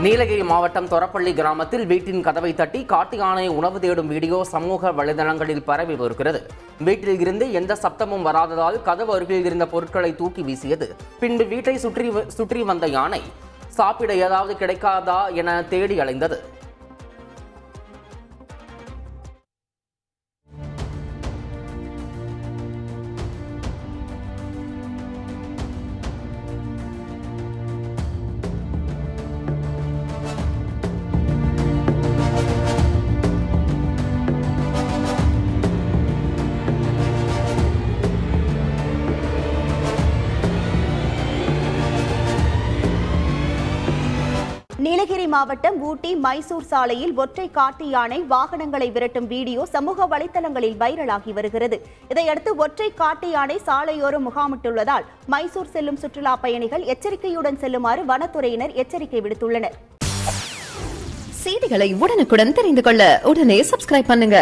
நீலகிரி மாவட்டம் தொரப்பள்ளி கிராமத்தில் வீட்டின் கதவை தட்டி காட்டு யானை உணவு தேடும் வீடியோ சமூக வலைதளங்களில் பரவி வருகிறது. வீட்டில் இருந்து எந்த சப்தமும் வராததால் கதவு அருகில் இருந்த பொருட்களை தூக்கி வீசியது. பின்பு வீட்டை சுற்றி வந்த யானை சாப்பிட ஏதாவது கிடைக்காதா என தேடி அலைந்தது. நீலகிரி மாவட்டம் ஊட்டி மைசூர் சாலையில் ஒற்றை காட்டு யானை வாகனங்களை விரட்டும் வீடியோ சமூக வலைதளங்களில் வைரலாகி வருகிறது. இதையடுத்து ஒற்றை காட்டு யானை சாலையோரம் முகாமிட்டுள்ளதால் மைசூர் செல்லும் சுற்றுலா பயணிகள் எச்சரிக்கையுடன் செல்லுமாறு வனத்துறையினர் எச்சரிக்கை விடுத்துள்ளனர். செய்திகளை உடனுக்குடன் தெரிந்து கொள்ள உடனே சப்ஸ்கிரைப் பண்ணுங்க.